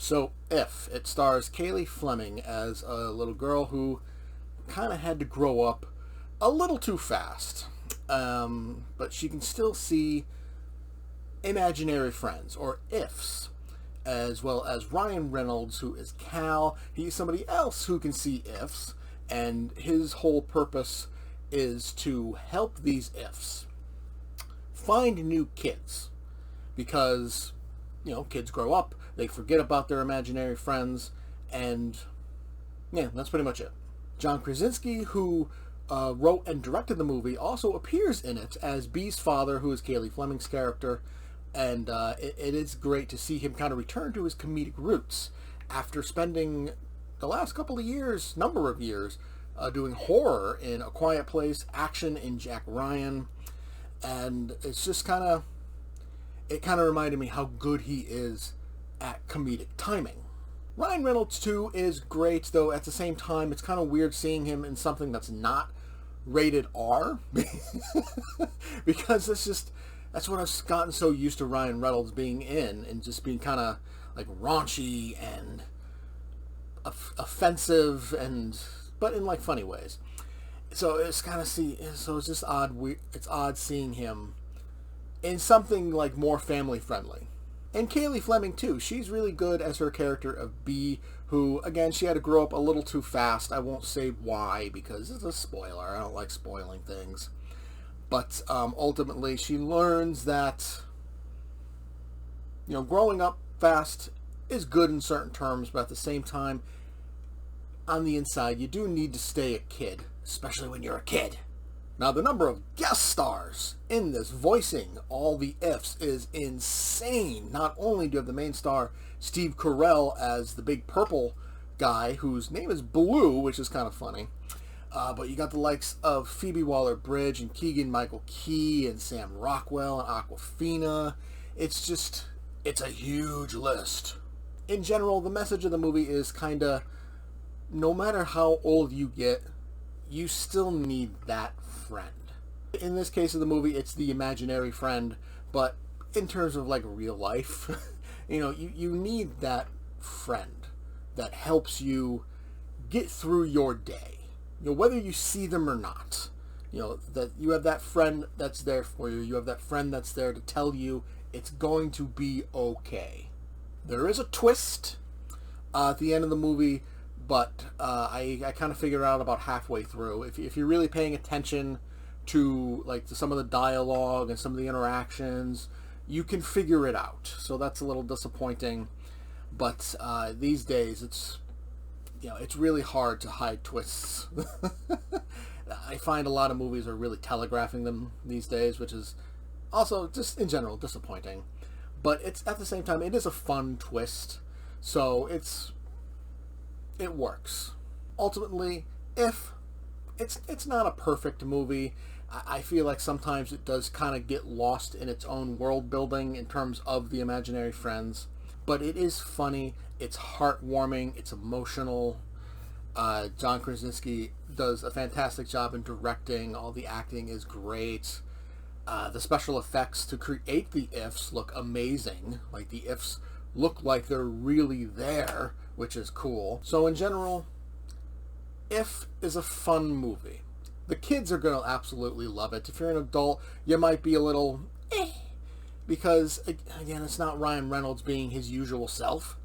So, If, it stars Kaylee Fleming as a little girl who kind of had to grow up a little too fast. But she can still see imaginary friends, or ifs, as well as Ryan Reynolds, who is Cal. He's somebody else who can see ifs, and his whole purpose is to help these ifs find new kids. Because, kids grow up, they forget about their imaginary friends, and yeah, that's pretty much it. John Krasinski, who wrote and directed the movie, also appears in it as Bee's father, who is Kaylee Fleming's character, and it is great to see him kind of return to his comedic roots after spending the last number of years, doing horror in A Quiet Place, action in Jack Ryan, and it's just it kind of reminded me how good he is at comedic timing. Ryan Reynolds, too, is great, though at the same time, it's kind of weird seeing him in something that's not rated R, because that's what I've gotten so used to Ryan Reynolds being in, and just being kind of like raunchy and offensive, but in like funny ways. So it's just odd. It's odd seeing him in something like more family friendly. And Kaylee Fleming too. She's really good as her character of Bee, who again she had to grow up a little too fast. I won't say why because it's a spoiler. I don't like spoiling things. But ultimately she learns that growing up fast is good in certain terms, but at the same time, on the inside, you do need to stay a kid, especially when you're a kid. Now, the number of guest stars in this voicing all the ifs is insane. Not only do you have the main star, Steve Carell, as the big purple guy, whose name is Blue, which is kind of funny, but you got the likes of Phoebe Waller-Bridge and Keegan-Michael Key and Sam Rockwell and Awkwafina. It's a huge list. In general, the message of the movie is no matter how old you get, you still need that friend. In this case of the movie, it's the imaginary friend, but in terms of like real life, you need that friend that helps you get through your day. Whether you see them or not, that you have that friend that's there for you. You have that friend that's there to tell you it's going to be okay. There is a twist at the end of the movie, but I kind of figured out about halfway through. If you're really paying attention to some of the dialogue and some of the interactions, you can figure it out. So that's a little disappointing. But these days, it's really hard to hide twists. I find a lot of movies are really telegraphing them these days, which is also just in general disappointing. But it's at the same time, it is a fun twist. So it works. Ultimately, if it's not a perfect movie, I feel like sometimes it does kind of get lost in its own world building in terms of the imaginary friends. But it is funny, it's heartwarming, it's emotional. John Krasinski does a fantastic job in directing. All the acting is great. The special effects to create the ifs look amazing. Like the ifs look like they're really there, which is cool. So in general, If is a fun movie. The kids are going to absolutely love it. If you're an adult, you might be a little because, again, it's not Ryan Reynolds being his usual self.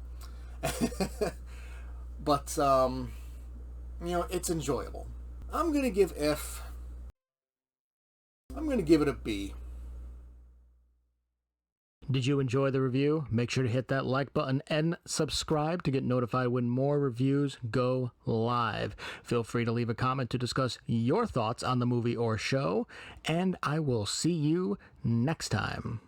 But, it's enjoyable. I'm going to give it a B. Did you enjoy the review? Make sure to hit that like button and subscribe to get notified when more reviews go live. Feel free to leave a comment to discuss your thoughts on the movie or show, and I will see you next time.